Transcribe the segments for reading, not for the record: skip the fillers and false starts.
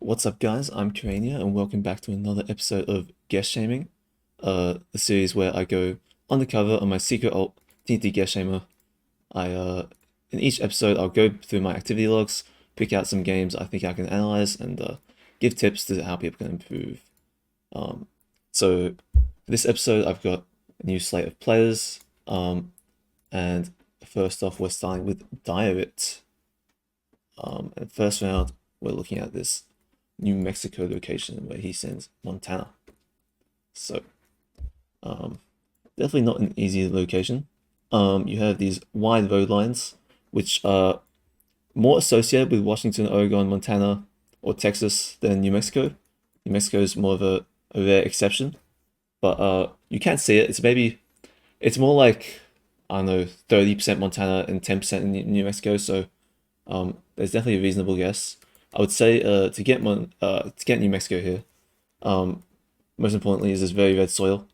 What's up, guys? I'm Karania, and welcome back to another episode of Guest Shaming, the series where I go undercover on my secret alt, TNT Guest Shamer. In each episode, I'll go through my activity logs, pick out some games I think I can analyze, and give tips to how people can improve. Um, so, for this episode, I've got a new slate of players, and first off, we're starting with diorytt. And first round, we're looking at this New Mexico location where he sends Montana. So, um, definitely not an easy location. You have these wide road lines, which are more associated with Washington, Oregon, Montana, or Texas than New Mexico. New Mexico is more of a rare exception, but you can't see it. It's more like, I don't know, 30% Montana and 10% in New Mexico. So there's definitely a reasonable guess. I would say to get New Mexico here, um, most importantly is this very red soil.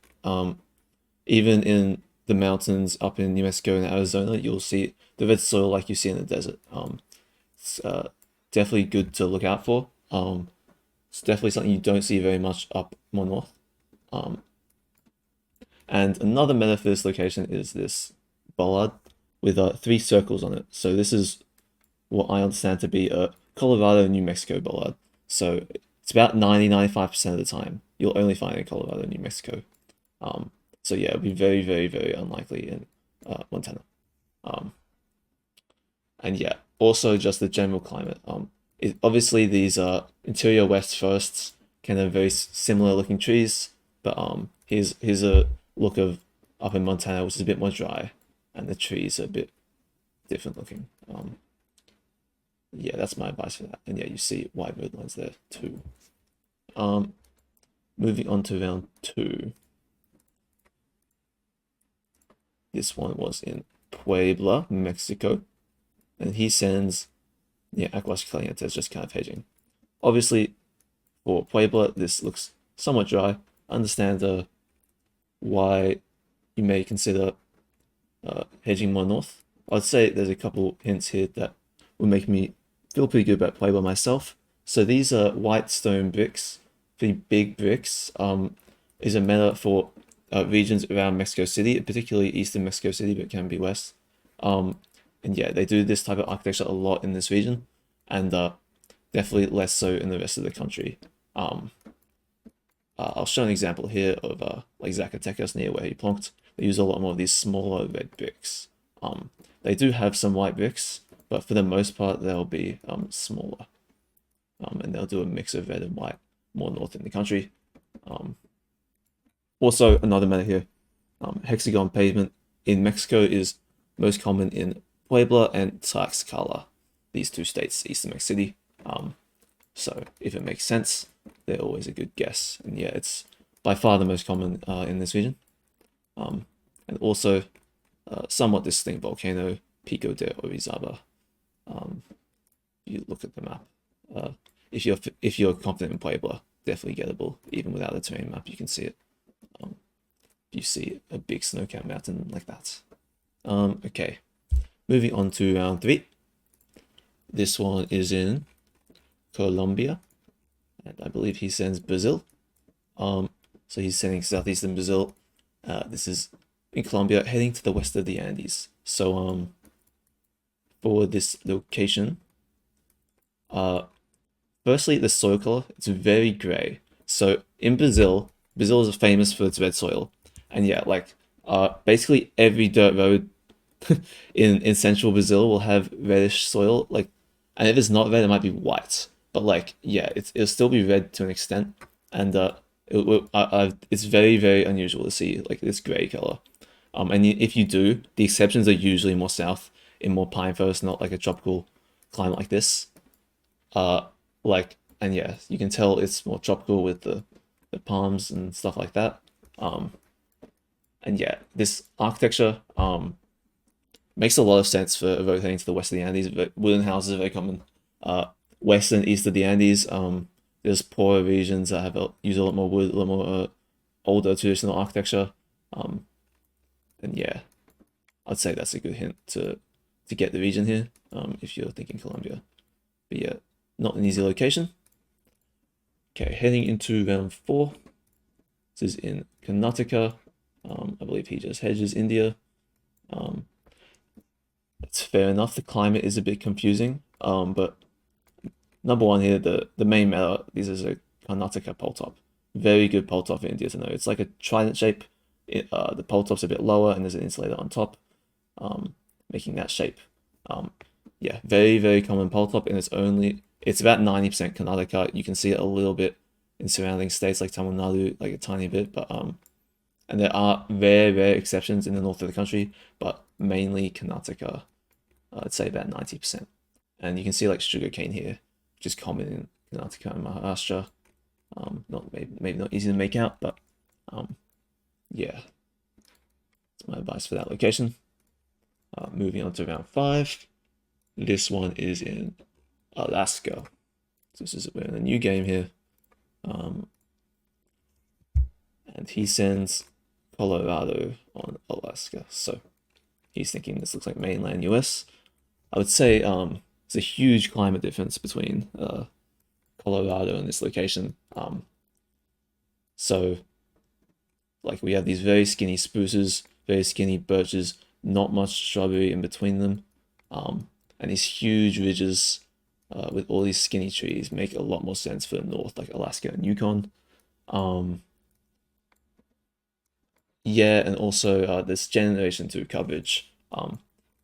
Even in the mountains up in New Mexico and Arizona, you'll see the red soil like you see in the desert. It's definitely good to look out for. It's definitely something you don't see very much up more north. Um, and another meta for this location is this bollard with three circles on it. So this is what I understand to be a Colorado, New Mexico bollard. So it's about 95% of the time you'll only find it in Colorado, New Mexico. Um, so yeah, it'd be very, very, very unlikely in Montana. Um, and yeah, also just the general climate. Obviously these interior west forests can have very similar looking trees, but here's a look of up in Montana, which is a bit more dry, and the trees are a bit different looking. Yeah, that's my advice for that. And yeah, you see wide road lines there too. Um, Moving on to round two. This one was in Puebla, Mexico, and he sends Aquas Calientes, just kind of hedging. Obviously, for Puebla, this looks somewhat dry. I understand why you may consider hedging more north. I'd say there's a couple hints here that will make me feel pretty good about Puebla myself. So these are white stone bricks, pretty big bricks. Is a meta for regions around Mexico City, particularly eastern Mexico City, but can be west. Um, and yeah, they do this type of architecture a lot in this region, and definitely less so in the rest of the country. Um, I'll show an example here of like Zacatecas near where he plonked. They use a lot more of these smaller red bricks. They do have some white bricks, but for the most part they'll be smaller. And they'll do a mix of red and white more north in the country. Also, another meta here, hexagon pavement in Mexico is most common in Puebla and Tlaxcala, these two states east of Mexico City. So if it makes sense, they're always a good guess. And yeah, it's by far the most common in this region. And also, somewhat distinct volcano, Pico de Orizaba. You look at the map. If you're confident in Puebla, definitely gettable. Even without the terrain map, you can see it. You see a big snow-capped mountain like that. Okay, moving on to round three. This one is in Colombia, and I believe he sends Brazil. So he's sending southeastern Brazil. This is in Colombia, heading to the west of the Andes. So for this location, firstly the soil color, it's very gray. So in Brazil, Brazil is famous for its red soil, and yeah, like basically every dirt road in central Brazil will have reddish soil, like, and if it's not red, it might be white. But like, yeah, it'll still be red to an extent, and it's very very unusual to see like this gray color. And if you do, the exceptions are usually more south in more pine forest, not like a tropical climate like this. Uh, and yeah, you can tell it's more tropical with the palms and stuff like that. Um, and yeah, this architecture makes a lot of sense for rotating to the west of the Andes. But wooden houses are very common. West and east of the Andes, there's poorer regions that have use a lot more wood, a lot more older traditional architecture. Um, and yeah, I'd say that's a good hint to get the region here. If you're thinking Colombia, but yeah, not an easy location. Okay, heading into round 4. This is in Karnataka. I believe he just hedges India. It's fair enough. The climate is a bit confusing. But number one here, the main meta, this is a Karnataka pole top. Very good pole top for India to know. It's like a trident shape. The pole top's a bit lower and there's an insulator on top, making that shape. Yeah, very, very common pole top, and it's about 90% Karnataka. You can see it a little bit in surrounding states like Tamil Nadu, like a tiny bit, but and there are very rare exceptions in the north of the country, but mainly Karnataka, I'd say about 90%. And you can see like sugarcane here, which is common in Karnataka and Maharashtra. Not maybe not easy to make out, but yeah, that's my advice for that location. Moving on to round 5. This one is in Alaska. So we're in a new game here. And he sends Colorado on Alaska. So he's thinking this looks like mainland US. I would say there's a huge climate difference between Colorado and this location. So like we have these very skinny spruces, very skinny birches, not much shrubbery in between them. And these huge ridges with all these skinny trees make a lot more sense for the north, like Alaska and Yukon. Yeah, and also this generation 2 coverage.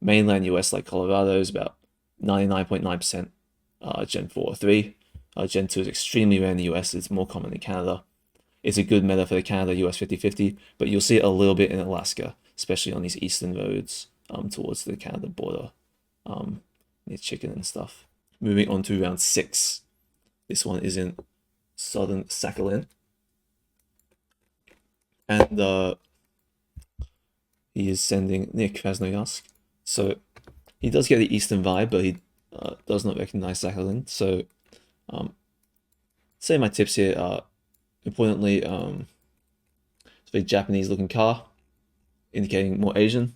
Mainland US like Colorado is about 99.9% Gen 4 or 3. Gen 2 is extremely rare in the US, it's more common in Canada. It's a good meta for the Canada-US 50-50, but you'll see it a little bit in Alaska, especially on these eastern roads towards the Canada border, near chicken and stuff. Moving on to round 6. This one is in southern Sakhalin. And he is sending near Krasnoyarsk. So he does get the eastern vibe, but he does not recognize Sakhalin. So say my tips here are, importantly, it's a very Japanese looking car, indicating more Asian,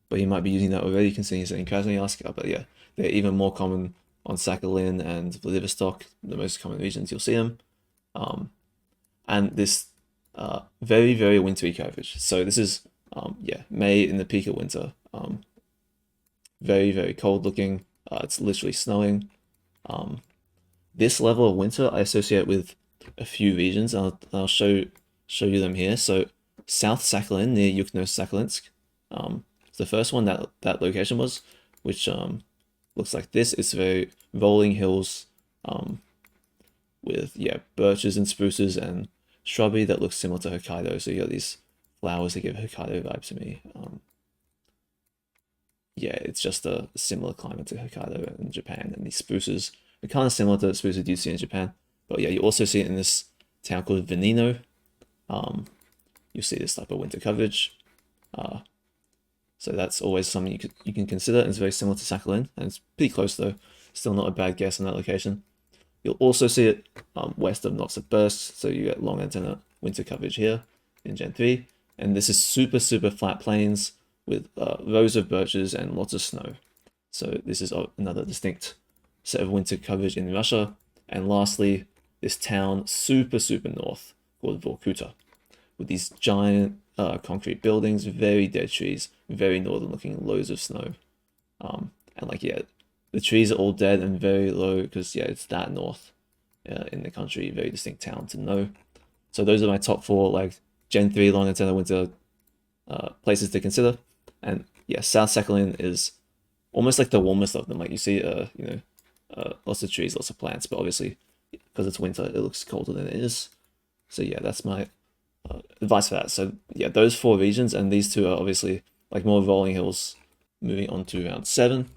but he might be using that already considering he's in Krasnoyarsk. But yeah, they're even more common on Sakhalin and Vladivostok, the most common regions you'll see them. And this very, very wintry coverage. So this is, yeah, May in the peak of winter. Very, very cold looking. It's literally snowing. This level of winter I associate with a few regions. I'll show you them here. So South Sakhalin near Yukno-Sakhalinsk. The first one that location was, which looks like this. It's very rolling hills with birches and spruces and shrubbery that looks similar to Hokkaido. So you got these flowers that give Hokkaido vibe to me. Yeah, it's just a similar climate to Hokkaido and Japan, and these spruces are kind of similar to the spruces you see in Japan. But yeah, you also see it in this town called Venino. You see this type of winter coverage. So that's always something you can consider, and it's very similar to Sakhalin, and it's pretty close though. Still not a bad guess on that location. You'll also see it west of Novosibirsk, so you get long antenna winter coverage here in Gen 3. And this is super, super flat plains with rows of birches and lots of snow. So this is another distinct set of winter coverage in Russia. And lastly, this town super, super north called Vorkuta, with these giant concrete buildings, very dead trees, very northern looking, loads of snow. And like, yeah, the trees are all dead and very low because, yeah, it's that north in the country, very distinct town to know. So those are my top 4, like, Gen 3 long antenna winter places to consider. And yeah, South Sakhalin is almost like the warmest of them. Like you see, lots of trees, lots of plants, but obviously because it's winter, it looks colder than it is. So yeah, that's my advice for that. So yeah, those 4 regions, and these 2 are obviously like more rolling hills. Moving on to round 7.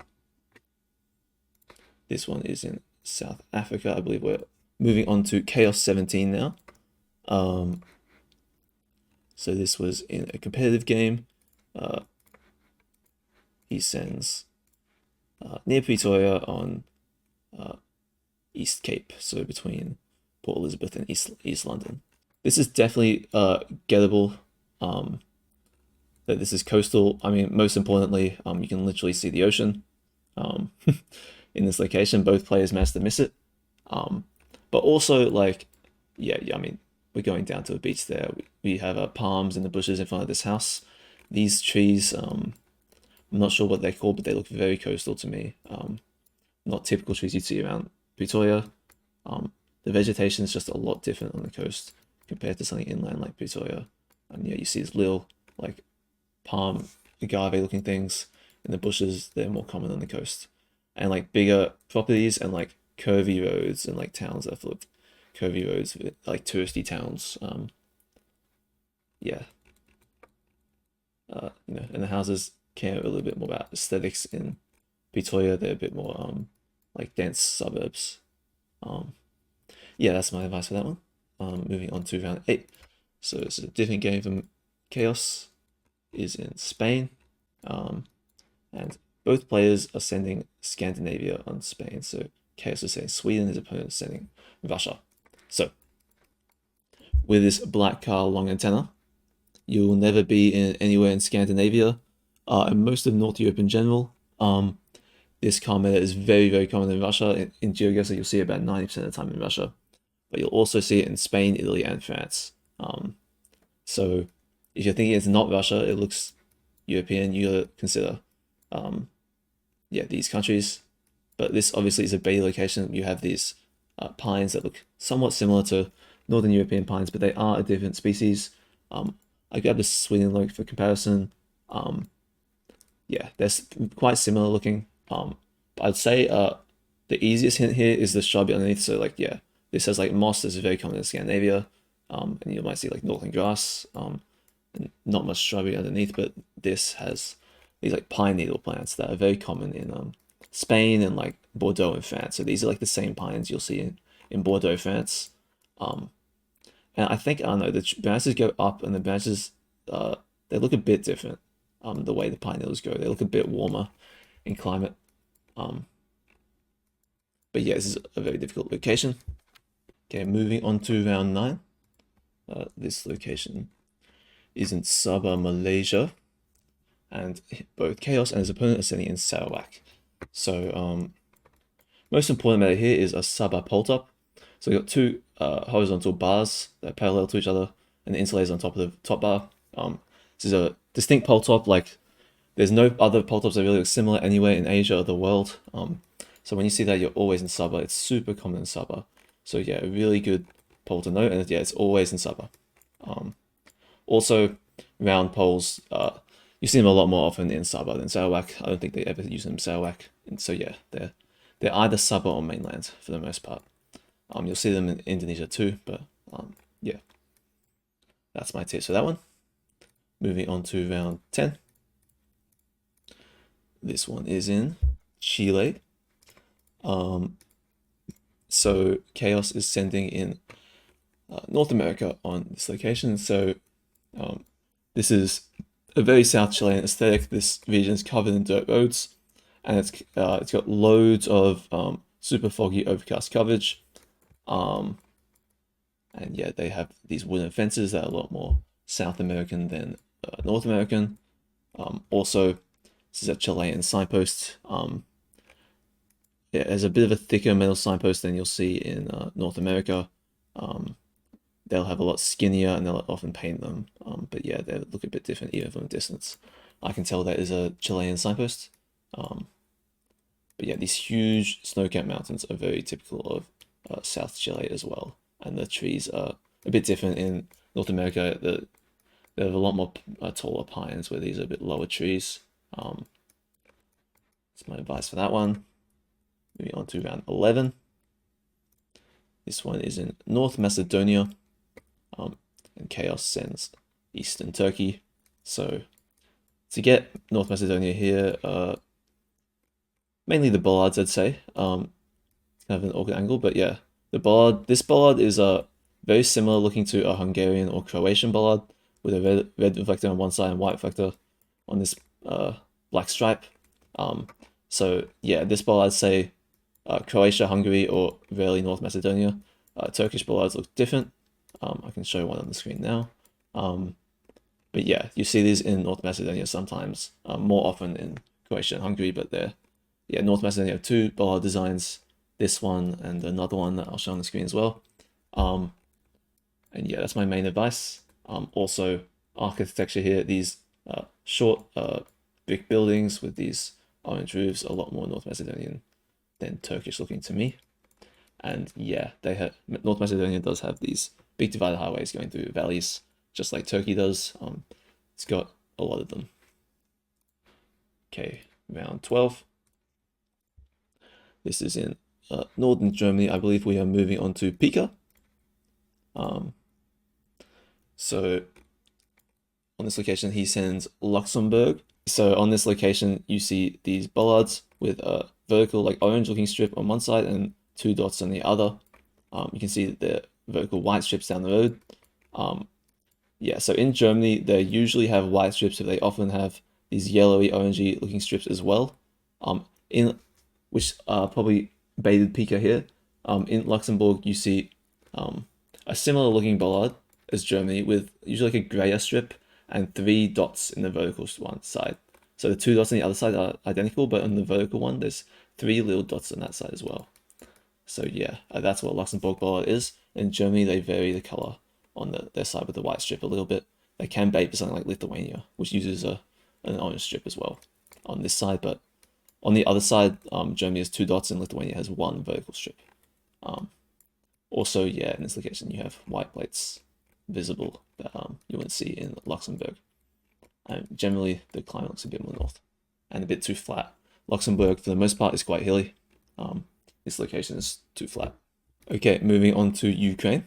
This one is in South Africa. I believe we're moving on to Chaos 17 now. So this was in a competitive game. He sends near Pretoria on East Cape, so between Port Elizabeth and East London. This is definitely gettable. That this is coastal. I mean, most importantly, you can literally see the ocean in this location. Both players managed to miss it. But also, like, yeah, I mean, we're going down to a beach there. We have palms in the bushes in front of this house. These trees, I'm not sure what they're called, but they look very coastal to me. Not typical trees you'd see around Pretoria. The vegetation is just a lot different on the coast compared to something inland like Pretoria. And yeah, you see these little like palm agave looking things in the bushes. They're more common on the coast. And like bigger properties and like curvy roads and like towns that are full of curvy roads, like touristy towns. Yeah, and the houses care a little bit more about aesthetics in Pretoria. They're a bit more like dense suburbs. Um, yeah, that's my advice for that one. Moving on to round 8. So it's a different game from Chaos. Is in Spain, and both players are sending Scandinavia on Spain. So Chaos is sending Sweden, his opponent is sending Russia. So with this black car long antenna, you'll never be in anywhere in Scandinavia, and most of North Europe in general. This car meta is very, very common in Russia. In GeoGuessr, you'll see it about 90% of the time in Russia, but you'll also see it in Spain, Italy, and France. So if you're thinking it's not Russia, it looks European, you gotta consider, yeah, these countries. But this obviously is a beta location. You have these pines that look somewhat similar to Northern European pines, but they are a different species. I grabbed a Sweden look for comparison. Yeah, they're quite similar looking. But I'd say the easiest hint here is the shrubby underneath. So like, yeah, this has like moss. This is very common in Scandinavia. And you might see like northern grass. And not much shrubbery underneath, but this has these like pine needle plants that are very common in Spain and like Bordeaux in France. So these are like the same pines you'll see in Bordeaux, France. And I think, I don't know, the branches go up and the branches, they look a bit different. The way the pine needles go, they look a bit warmer in climate. But yeah, this is a very difficult location. Okay, moving on to round 9. This location is in Sabah, Malaysia, and both Chaos and his opponent are sitting in Sarawak. So, most important matter here is a Sabah pole top. So we've got two horizontal bars that are parallel to each other, and the interlays on top of the top bar. This is a distinct pole top. Like, there's no other pole tops that really look similar anywhere in Asia or the world. So when you see that, you're always in Sabah. It's super common in Sabah. So yeah, a really good pole to note, and yeah, it's always in Sabah. Also, round poles, you see them a lot more often in Sabah than Sarawak. I don't think they ever use them in Sarawak. And so yeah, they're either Sabah or mainland for the most part. You'll see them in Indonesia too, but yeah, that's my tips for that one. Moving on to round 10. This one is in Chile. So Chaos is sending in North America on this location. So this is a very South Chilean aesthetic. This region is covered in dirt roads, and it's got loads of super foggy overcast coverage. And yeah, they have these wooden fences that are a lot more South American than North American. Also, this is a Chilean signpost. Yeah, there's a bit of a thicker metal signpost than you'll see in North America. They'll have a lot skinnier and they'll often paint them. But yeah, they look a bit different even from a distance. I can tell that is a Chilean signpost. But yeah, these huge snow-capped mountains are very typical of South Chile as well. And the trees are a bit different in North America. They have a lot more taller pines, where these are a bit lower trees. That's my advice for that one. Moving on to round 11. This one is in North Macedonia, and Chaos sends Eastern Turkey. So to get North Macedonia here, mainly the bollards, I'd say. Kind of an awkward angle, but yeah, this bollard is very similar looking to a Hungarian or Croatian bollard, with a red reflector on one side and white reflector on this black stripe. So yeah, this bollard, I'd say Croatia, Hungary, or rarely North Macedonia. Turkish bollards look different. I can show one on the screen now. But yeah, you see these in North Macedonia sometimes, more often in Croatia and Hungary, but yeah, North Macedonia have two bollard designs, this one and another one that I'll show on the screen as well. And yeah, that's my main advice. Also, architecture here, these short brick buildings with these orange roofs, a lot more North Macedonian than Turkish looking to me. And yeah, they have North Macedonia does have these big divided highways going through valleys, just like Turkey does. It's got a lot of them. Okay, round 12. This is in northern Germany. I believe we are moving on to Pika. So on this location, he sends Luxembourg. So on this location, you see these bollards with a vertical, like orange looking strip on one side and 2 dots on the other. You can see the vertical white strips down the road. Yeah, so in Germany, they usually have white strips, but they often have these yellowy, orangey looking strips as well. In which are probably baited Pika here. In Luxembourg, you see a similar looking bollard as Germany with usually like a grayer strip and 3 dots in the vertical one side. So the 2 dots on the other side are identical, but on the vertical one, there's 3 little dots on that side as well. So yeah, that's what Luxembourg bollard is. In Germany, they vary the color on their side with the white strip a little bit. They can bait for something like Lithuania, which uses an orange strip as well on this side, but on the other side, Germany has 2 dots and Lithuania has 1 vertical strip. Also, yeah, in this location, you have white plates visible that you wouldn't see in Luxembourg. Generally, the climate looks a bit more north and a bit too flat. Luxembourg, for the most part, is quite hilly. This location is too flat. Okay, moving on to Ukraine.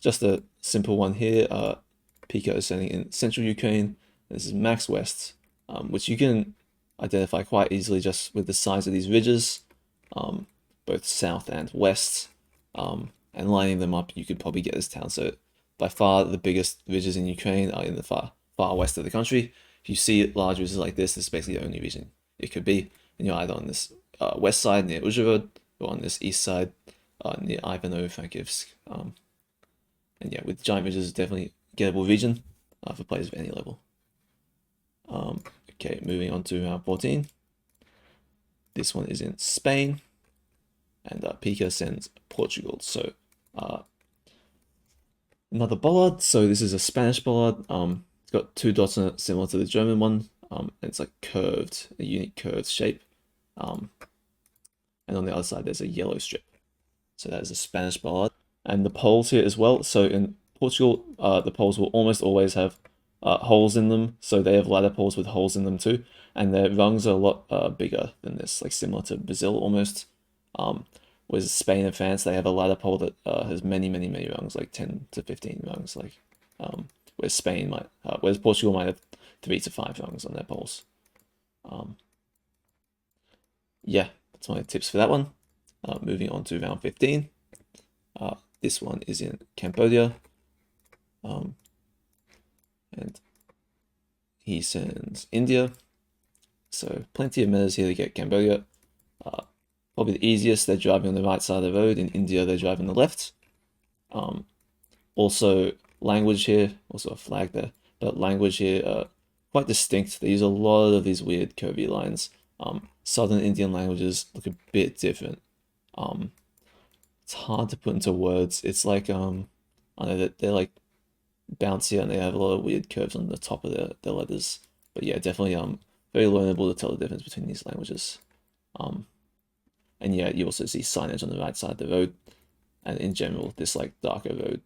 Just a simple one here. Pika is sending in central Ukraine. This is max west, which you can identify quite easily just with the size of these ridges, both south and west, and lining them up, you could probably get this town. So by far the biggest ridges in Ukraine are in the far west of the country. If you see large ridges like this is basically the only region it could be, and you're either on this west side near Uzhhorod or on this east side near Ivano-Frankivsk. And yeah, with giant ridges, definitely gettable region for players of any level. Okay, moving on to round 14. This one is in Spain, and Pika sends Portugal. So another bollard. So this is a Spanish bollard. It's got 2 dots on it, similar to the German one. And it's like curved, a unique curved shape. And on the other side, there's a yellow strip. So that is a Spanish bollard. And the poles here as well. So in Portugal, the poles will almost always have holes in them. So they have ladder poles with holes in them too. And their rungs are a lot bigger than this, like similar to Brazil almost. Whereas Spain and France, they have a ladder pole that has many rungs, like 10 to 15 rungs. Like, whereas Portugal might have 3 to 5 rungs on their poles. Yeah, that's my tips for that one. Moving on to round 15. This one is in Cambodia. And he sends India. So plenty of metas here to get Cambodia. Probably the easiest, they're driving on the right side of the road. In India, they're driving on the left. Also, language here, also a flag there, but language here, quite distinct. They use a lot of these weird curvy lines. Southern Indian languages look a bit different. It's hard to put into words. It's like, I know that they're like bouncier and they have a lot of weird curves on the top of their letters. But yeah, definitely very learnable to tell the difference between these languages. And yeah, you also see signage on the right side of the road. And in general, this like darker road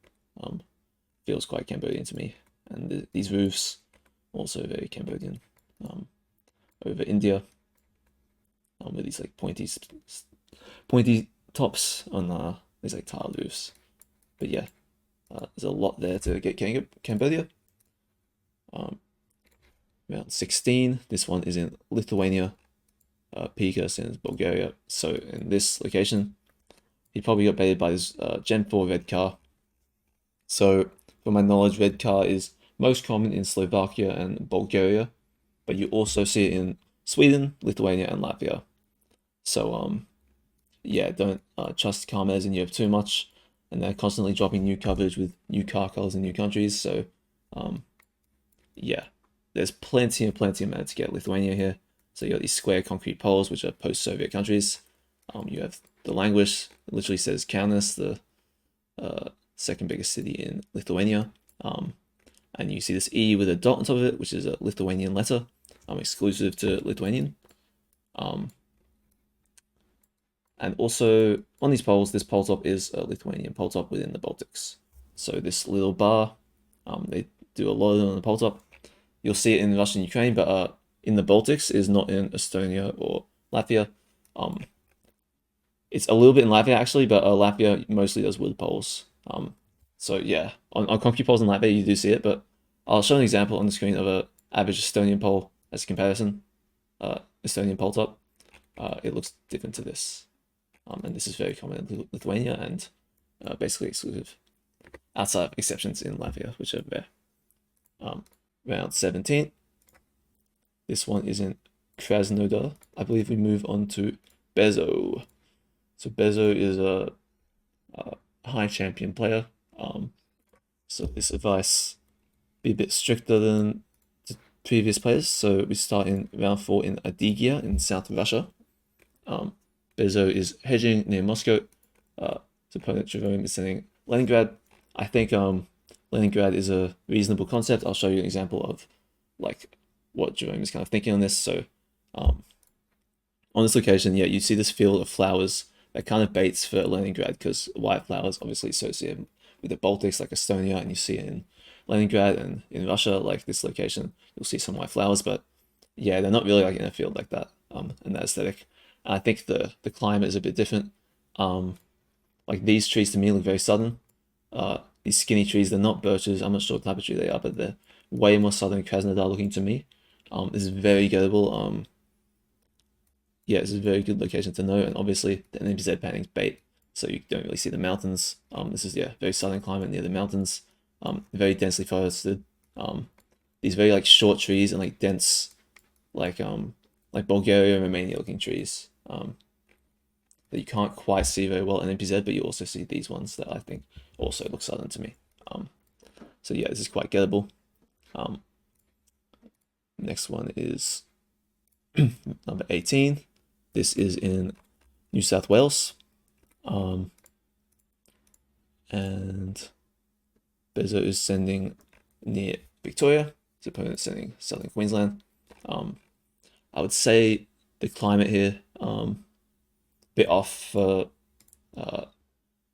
feels quite Cambodian to me. And these roofs, also very Cambodian. Over India, with these like pointy tops on these like tile roofs. But yeah, there's a lot there to get Cambodia. Round 16, this one is in Lithuania. Pika sends Bulgaria. So in this location, he probably got baited by this Gen 4 red car. So from my knowledge, red car is most common in Slovakia and Bulgaria, but you also see it in Sweden, Lithuania, and Latvia. So yeah, don't trust car metas in Europe too much, and they're constantly dropping new coverage with new car colors in new countries. So yeah, there's plenty of meta to get Lithuania here. So you got these square concrete poles, which are post-Soviet countries. You have the language, it literally says Kaunas, the second biggest city in Lithuania. And you see this E with a dot on top of it, which is a Lithuanian letter, exclusive to Lithuanian. And also on these poles, this pole top is a Lithuanian pole top within the Baltics. So this little bar, they do a lot of it on the pole top. You'll see it in Russia and Ukraine, but in the Baltics is not in Estonia or Latvia. It's a little bit in Latvia actually, but Latvia mostly does wood poles. So yeah, on concrete poles in Latvia you do see it, but I'll show an example on the screen of a average Estonian pole as a comparison. Estonian pole top, it looks different to this. And this is very common in Lithuania and basically exclusive, outside of exceptions in Latvia, which are rare. Round 17. This one is in Krasnodar. I believe we move on to bezzo. So bezzo is a high champion player. So this advice be a bit stricter than the previous players. So we start in round 4 in Adigia in South Russia. Bezzo is hedging near Moscow. His opponent Jerome is sending Leningrad. I think Leningrad is a reasonable concept. I'll show you an example of like what Jerome is kind of thinking on this. So on this location, yeah, you see this field of flowers that kind of baits for Leningrad because white flowers obviously associated with the Baltics like Estonia, and you see it in Leningrad and in Russia, like this location, you'll see some white flowers, but yeah, they're not really like in a field like that, and that aesthetic. And I think the climate is a bit different. Like these trees to me look very southern. These skinny trees, they're not birches. I'm not sure what type of tree they are, but they're way more southern Krasnodar looking to me. This is very gettable. Yeah, this is a very good location to know, and obviously the NPZ painting's bait, so you don't really see the mountains. This is, yeah, very southern climate near the mountains. Very densely forested. These very like short trees and like dense, like Bulgaria and Romania looking trees. That you can't quite see very well in NPZ, but you also see these ones that I think also look southern to me. So yeah, this is quite gettable. Next one is number 18. This is in New South Wales. And bezzo is sending near Victoria. His opponent is sending southern Queensland. I would say the climate here, bit off for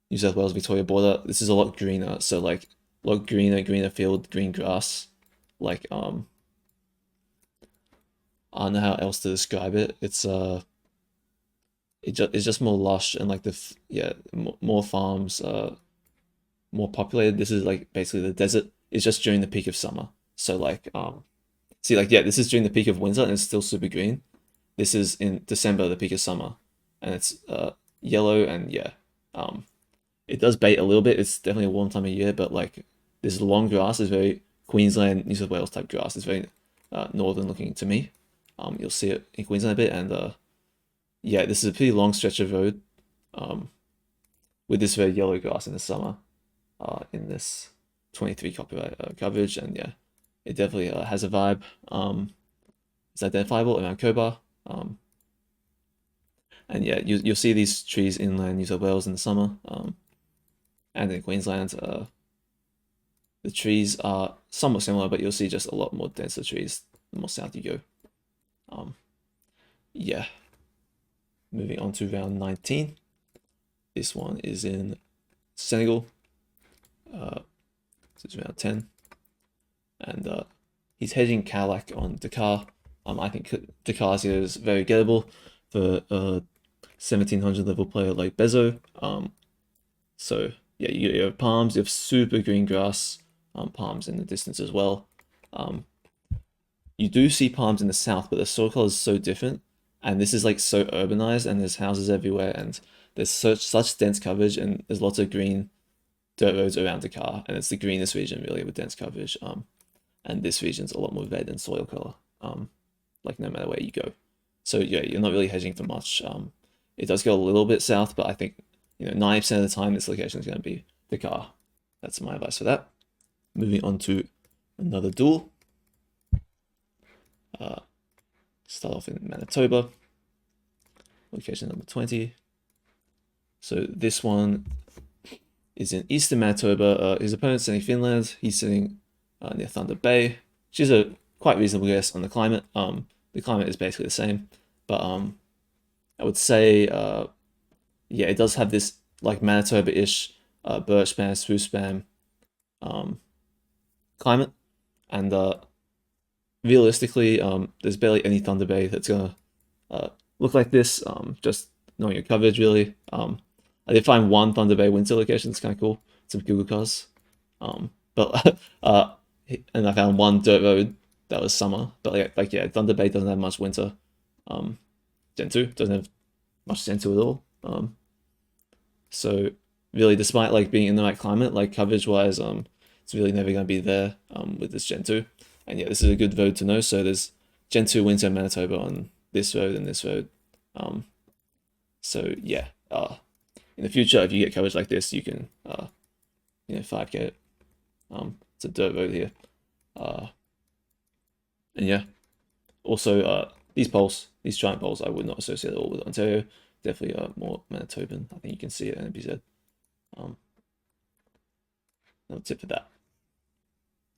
New South Wales Victoria border. This is a lot greener, so like a lot greener field, green grass. Like I don't know how else to describe it. It's just more lush and like more farms, more populated. This is like basically the desert. It's just during the peak of summer. So like see like yeah, this is during the peak of winter and it's still super green. This is in December, the peak of summer, and it's yellow, and yeah, it does bait a little bit. It's definitely a warm time of year, but like this long grass is very Queensland, New South Wales type grass. It's very northern looking to me. You'll see it in Queensland a bit, and yeah, this is a pretty long stretch of road with this very yellow grass in the summer in this 23 copyright coverage, and yeah, it definitely has a vibe. It's identifiable around Cobar. And yeah, you'll see these trees inland New South Wales in the summer, and in Queensland. The trees are somewhat similar, but you'll see just a lot more denser trees the more south you go. Yeah. Moving on to round 19. This one is in Senegal. This is round 10. And he's hedging Cadillac on Dakar. I think Dakar here is very gettable for 1700 level player like bezzo. So yeah, you have palms, you have super green grass, palms in the distance as well. You do see palms in the south, but the soil color is so different, and this is like so urbanized, and there's houses everywhere, and there's such dense coverage, and there's lots of green dirt roads around Dakar, and it's the greenest region really with dense coverage. And this region's a lot more red in soil color, like no matter where you go. So yeah, you're not really hedging for much. It does go a little bit south, but I think 90% of the time this location is going to be Dakar. That's my advice for that. Moving on to another duel. Start off in Manitoba, location number 20. So this one is in eastern Manitoba. His opponent's sitting Finland. He's sitting near Thunder Bay, which is a quite reasonable guess on the climate. The climate is basically the same, but I would say yeah, it does have this like Manitoba-ish birch spam, spruce spam climate, and realistically, there's barely any Thunder Bay that's gonna look like this. Just knowing your coverage, really. I did find one Thunder Bay winter location that's kind of cool. Some Google cars. But and I found one dirt road that was summer. But like yeah, Thunder Bay doesn't have much winter. Gen 2 doesn't have much Gen 2 at all. So really, despite like being in the right climate, like coverage wise, it's really never gonna be there with this Gen 2. And yeah, this is a good road to know. So there's Gen 2 winter Manitoba on this road and this road. So yeah, in the future, if you get coverage like this, you can 5K it. It's a dirt road here. And yeah, also these poles, these giant poles, I would not associate at all with Ontario. Definitely more Manitoban. I think you can see it in NBZ. No tip for that.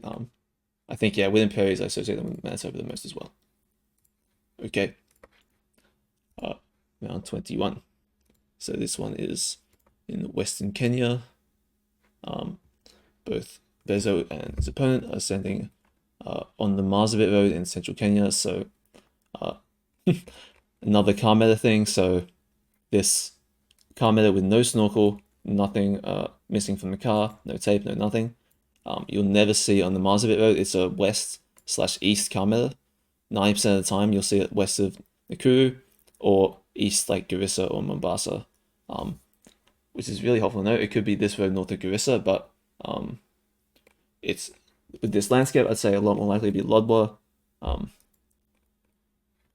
I think yeah, within prairies, I associate them with Manitoba the most as well. Okay. Round 21. So this one is in Western Kenya. Both Bezzo and his opponent are standing on the Marsabit Road in central Kenya. So another car meta thing. So this car meta with no snorkel, nothing missing from the car, no tape, no nothing. You'll never see on the Marsabit Road. It's a west/east car meta. 90% of the time, you'll see it west of Nakuru or east like Garissa or Mombasa, which is really helpful to know. It could be this road north of Garissa, but it's with this landscape, I'd say a lot more likely to be Lodwar.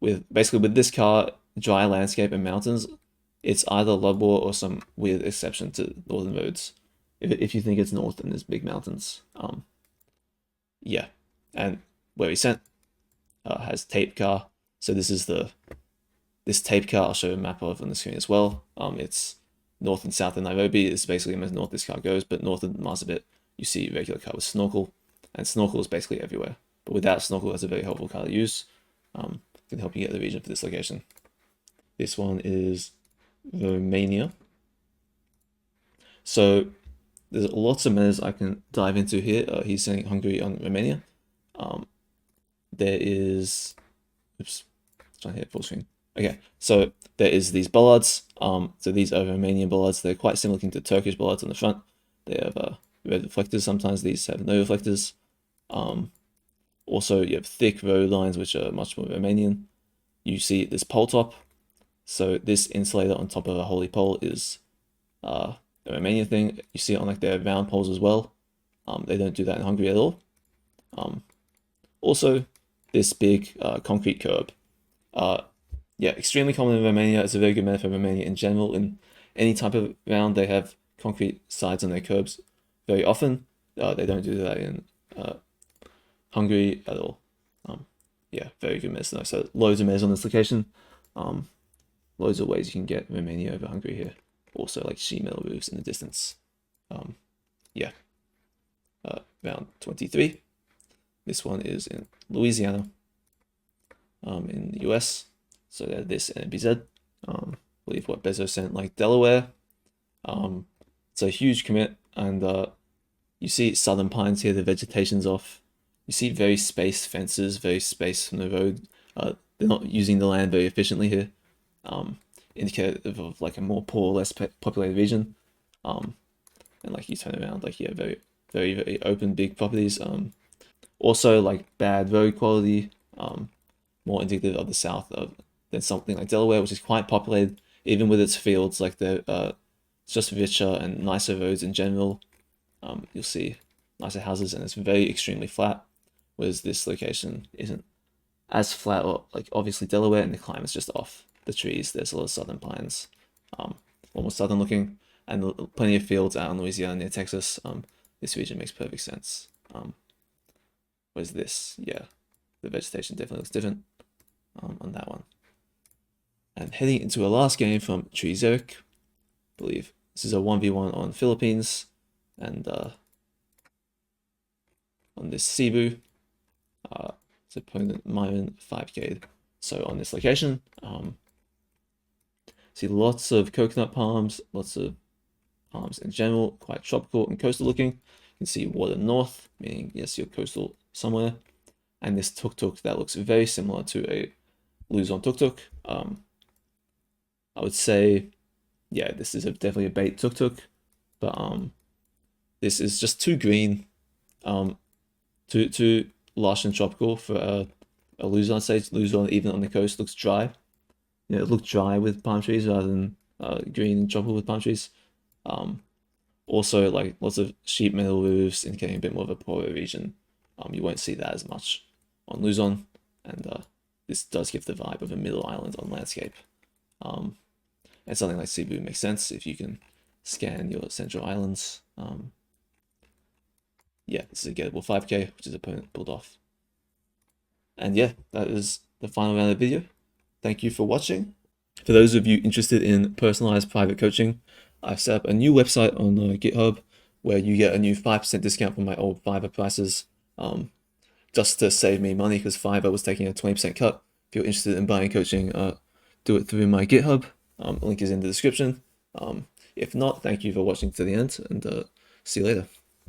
With this car, dry landscape and mountains, it's either Lodwar or some weird exception to northern roads. If you think it's north and there's big mountains, yeah, and where he sent has tape car. So this is this tape car. I'll show a map of on the screen as well. It's north and south of Nairobi. It's basically the most north this car goes, but north of Marsabit, you see regular car with snorkel, and snorkel is basically everywhere. But without snorkel, that's a very helpful car to use. Can help you get the region for this location. This one is Romania. So there's lots of metas I can dive into here. He's sending Hungary on Romania. There is, oops, trying to hit full screen. Okay, so there is these bollards. So these are Romanian bollards. They're quite similar to Turkish bollards on the front. They have red reflectors. Sometimes these have no reflectors. Also, you have thick road lines, which are much more Romanian. You see this pole top. So this insulator on top of a holy pole is a Romanian thing. You see it on like their round poles as well. They don't do that in Hungary at all. Also, this big concrete curb. Yeah, extremely common in Romania. It's a very good meta for Romania in general. In any type of round, they have concrete sides on their curbs very often. They don't do that in Hungary at all. Yeah, very good meta. So loads of metas on this location. Loads of ways you can get Romania over Hungary here. Also like sheet metal roofs in the distance. Yeah. Round 23. This one is in Louisiana, in the US. So this and BZ. I believe what Bezzo sent like Delaware. It's a huge commit, and you see southern pines here. The vegetation's off. You see very spaced fences, very spaced from the road. They're not using the land very efficiently here. Indicative of like a more poor, less populated region. And like you turn around, like yeah, very, very, very open, big properties. Also like bad road quality. More indicative of the south than something like Delaware, which is quite populated, even with its fields. Like it's just richer and nicer roads in general. You'll see nicer houses, and it's very extremely flat. Whereas this location isn't as flat, or like obviously Delaware, and the climate's just off. The trees, there's a lot of southern pines, almost southern looking, and plenty of fields out in Louisiana near Texas. This region makes perfect sense. Whereas this, yeah, the vegetation definitely looks different on that one. And heading into a last game from Treezerik, I believe this is a 1v1 on Philippines. And on this Cebu, its opponent Myron 5K'd. So on this location, see lots of coconut palms, lots of palms in general, quite tropical and coastal looking. You can see water north, meaning yes, you're coastal somewhere. And this tuk-tuk that looks very similar to a Luzon tuk-tuk. I would say, yeah, this is definitely a bait tuk-tuk, but this is just too green, too lush and tropical for a Luzon stage. Luzon, even on the coast, looks dry. You know, it looked dry with palm trees rather than green and tropical with palm trees. Also, like lots of sheet metal roofs, indicating a bit more of a poorer region. You won't see that as much on Luzon, and this does give the vibe of a middle island on landscape. And something like Cebu makes sense if you can scan your central islands. Yeah, this is a gettable 5K, which his opponent pulled off. And yeah, that is the final round of the video. Thank you for watching. For those of you interested in personalized private coaching, I've set up a new website on GitHub where you get a new 5% discount from my old Fiverr prices, just to save me money because Fiverr was taking a 20% cut. If you're interested in buying coaching, do it through my GitHub. Link is in the description. If not, thank you for watching to the end, and see you later.